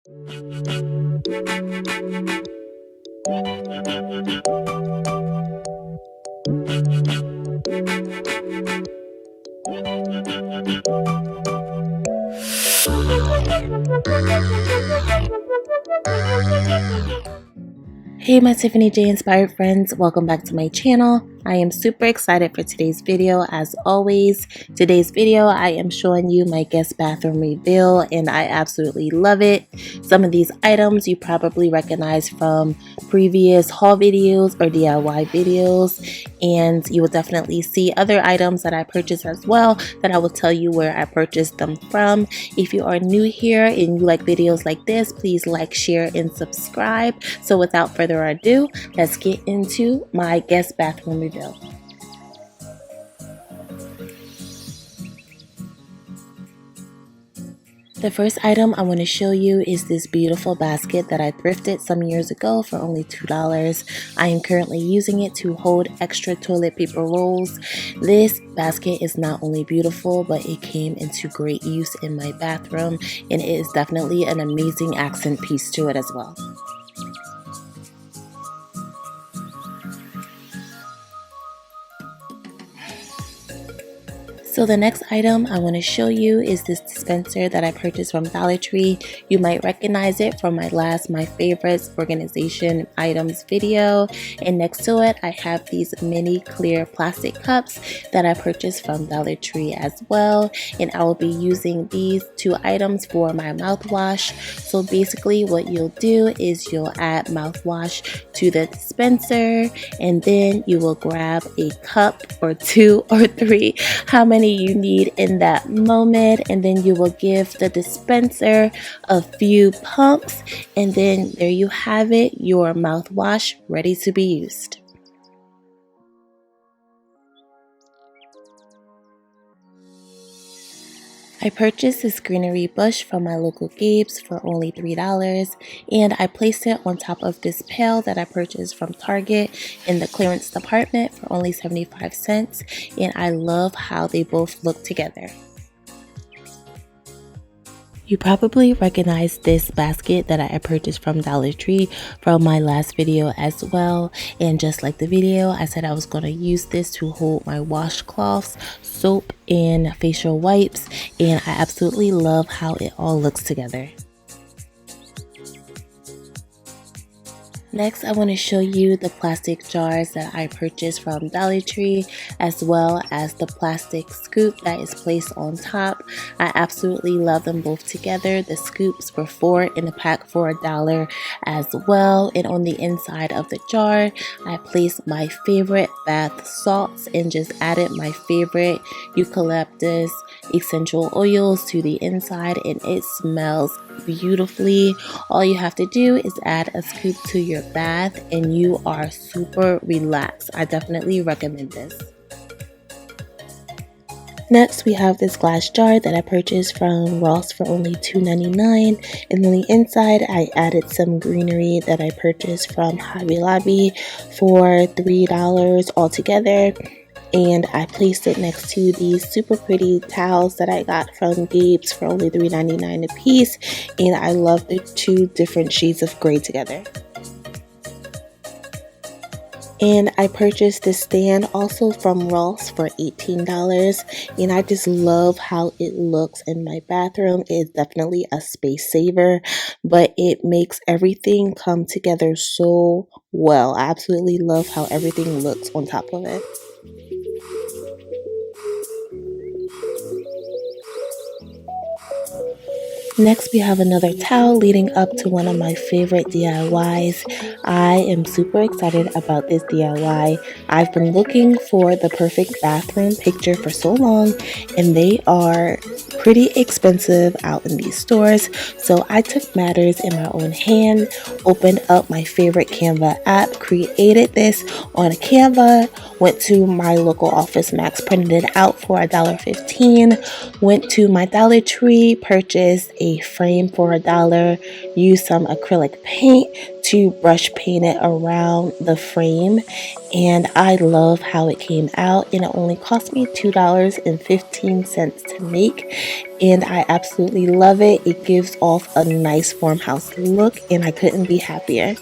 Hey my Tiffany J inspired friends, welcome back to my channel. I am super excited for today's video. As always, today's video I am showing you my guest bathroom reveal and I absolutely love it. Some of these items you probably recognize from previous haul videos or DIY videos, and you will definitely see other items that I purchased as well that I will tell you where I purchased them from. If you are new here and you like videos like this, please like, share, and subscribe. So without further ado, let's get into my guest bathroom reveal. The first item I want to show you is this beautiful basket that I thrifted some years ago for only $2. I am currently using it to hold extra toilet paper rolls. This basket is not only beautiful, but it came into great use in my bathroom, and it is definitely an amazing accent piece to it as well. So the next item I want to show you is this dispenser that I purchased from Dollar Tree. You might recognize it from my last My Favorites organization items video. And next to it, I have these mini clear plastic cups that I purchased from Dollar Tree as well. And I will be using these two items for my mouthwash. So basically what you'll do is you'll add mouthwash to the dispenser, and then you will grab a cup or two or three, how many you need in that moment, and then you will give the dispenser a few pumps, and then there you have it, your mouthwash ready to be used. I purchased this greenery bush from my local Gabe's for only $3, and I placed it on top of this pail that I purchased from Target in the clearance department for only 75 cents, and I love how they both look together. You probably recognize this basket that I purchased from Dollar Tree from my last video as well. And just like the video, I said I was going to use this to hold my washcloths, soap, and facial wipes. And I absolutely love how it all looks together. Next, I want to show you the plastic jars that I purchased from Dollar Tree, as well as the plastic scoop that is placed on top. I absolutely love them both together. The scoops were $4 in a pack for $1 as well. And on the inside of the jar, I placed my favorite bath salts and just added my favorite eucalyptus essential oils to the inside, and it smells beautifully. All you have to do is add a scoop to your bath and you are super relaxed. I definitely recommend this. Next, we have this glass jar that I purchased from Ross for only $2.99, and on the inside I added some greenery that I purchased from Hobby Lobby for $3 altogether. And I placed it next to these super pretty towels that I got from Gabe's for only $3.99 a piece, and I love the two different shades of gray together. And I purchased this stand also from Ross for $18, and I just love how it looks in my bathroom. It's definitely a space saver, but it makes everything come together so well. I absolutely love how everything looks on top of it. Next, we have another towel leading up to one of my favorite DIYs. I am super excited about this DIY. I've been looking for the perfect bathroom picture for so long, and they are pretty expensive out in these stores. So I took matters in my own hand, opened up my favorite Canva app, created this on a Canva, went to my local Office Max, printed it out for $1.15, went to my Dollar Tree, purchased a frame for $1, used some acrylic paint to brush paint it around the frame, and I love how it came out, and it only cost me $2.15 to make, and I absolutely love it. It gives off a nice farmhouse look, and I couldn't be happier.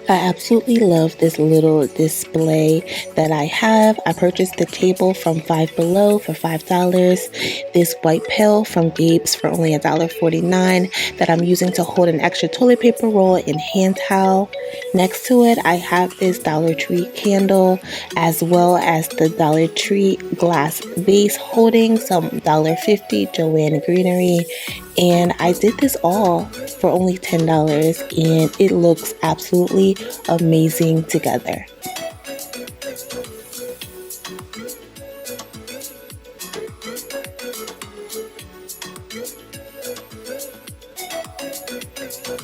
I absolutely love this little display that I have. I purchased the table from Five Below for $5. This white pail from Gabe's for only $1.49 that I'm using to hold an extra toilet paper roll and hand towel. Next to it, I have this Dollar Tree candle, as well as the Dollar Tree glass vase holding some $1.50 Joann greenery. And I did this all for only $10, and it looks absolutely amazing together.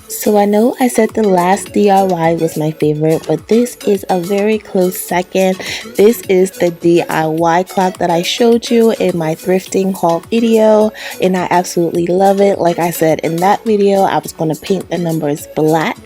So I know I said the last DIY was my favorite, but this is a very close second. This is the DIY clock that I showed you in my thrifting haul video, and I absolutely love it. Like I said in that video, I was going to paint the numbers black,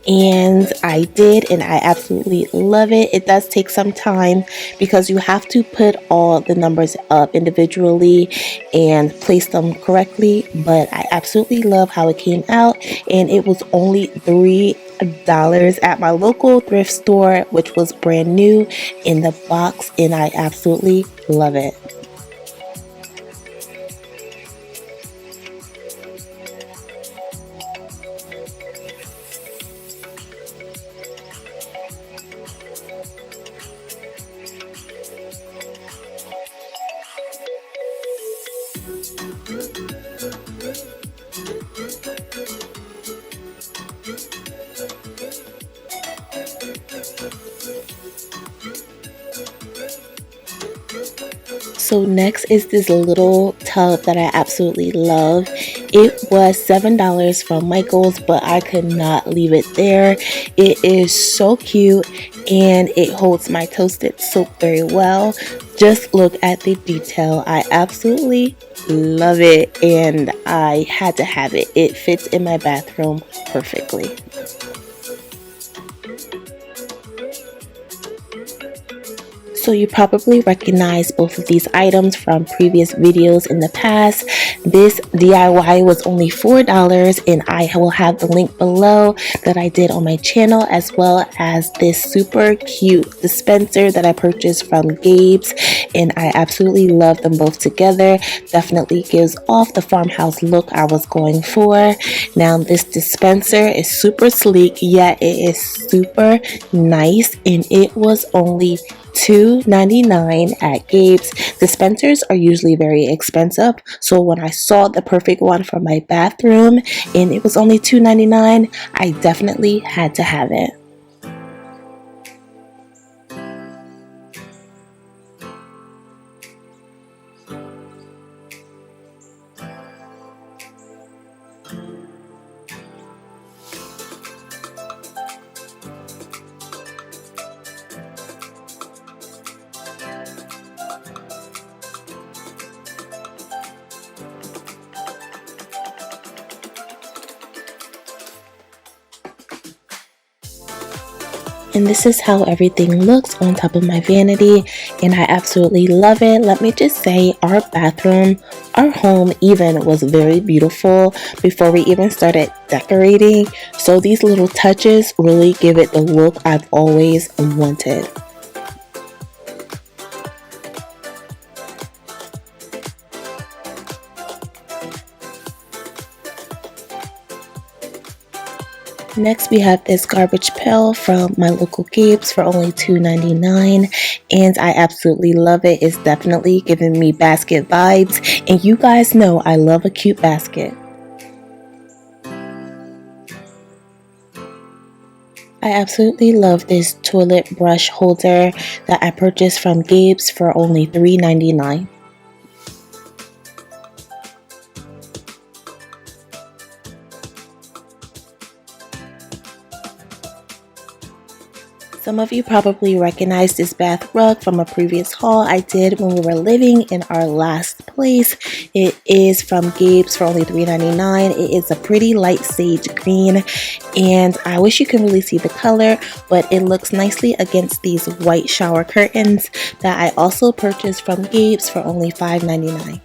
and I did, and I absolutely love it. It does take some time because you have to put all the numbers up individually and place them correctly, but I absolutely love how it came out, and it was only $3 at my local thrift store, which was brand new in the box, and I absolutely love it. So next is this little tub that I absolutely love. It was $7 from Michael's, but I could not leave it there. It is so cute, and it holds my toasted soap very well. Just look at the detail. I absolutely love it, and I had to have it. It fits in my bathroom perfectly. So you probably recognize both of these items from previous videos in the past. This DIY was only $4, and I will have the link below that I did on my channel, as well as this super cute dispenser that I purchased from Gabe's, and I absolutely love them both together. Definitely gives off the farmhouse look I was going for. Now this dispenser is super sleek, yet it is super nice, and it was only $2.99 at Gabe's. Dispensers are usually very expensive, so when I saw the perfect one for my bathroom and it was only $2.99, I definitely had to have it. And this is how everything looks on top of my vanity, and I absolutely love it. Let me just say, our bathroom, our home even, was very beautiful before we even started decorating. So these little touches really give it the look I've always wanted. Next, we have this garbage pail from my local Gabe's for only $2.99, and I absolutely love it. It's definitely giving me basket vibes, and you guys know I love a cute basket. I absolutely love this toilet brush holder that I purchased from Gabe's for only $3.99. Some Some of you probably recognize this bath rug from a previous haul I did when we were living in our last place. It is from Gabe's for only $3.99. It is a pretty light sage green, and I wish you could really see the color, but it looks nicely against these white shower curtains that I also purchased from Gabe's for only $5.99.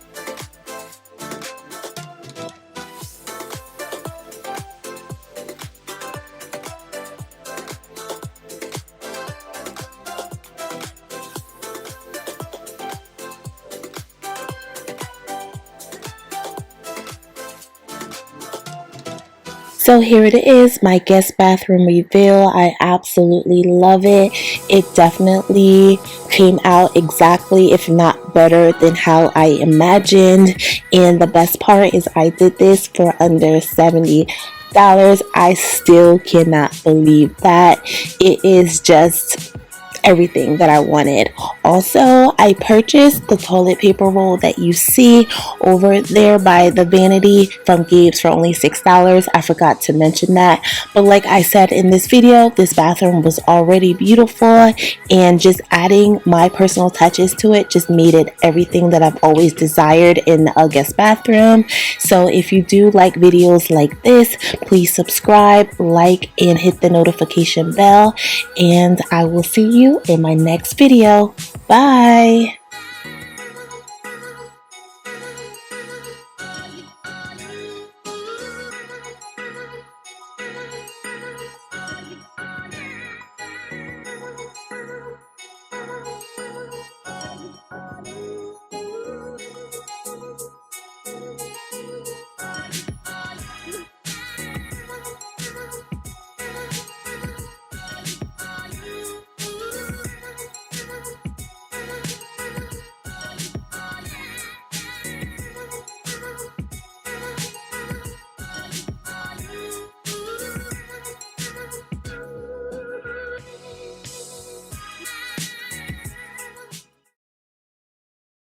So here it is, my guest bathroom reveal. I absolutely love it. It definitely came out exactly, if not better, than how I imagined. And the best part is I did this for under $70. I still cannot believe that. It is just everything that I wanted. Also, I purchased the toilet paper roll that you see over there by the Vanity from Gabe's for only $6. I forgot to mention that, but like I said in this video, this bathroom was already beautiful, and just adding my personal touches to it just made it everything that I've always desired in a guest bathroom. So if you do like videos like this, please subscribe, like, and hit the notification bell, and I will see you in my next video. Bye.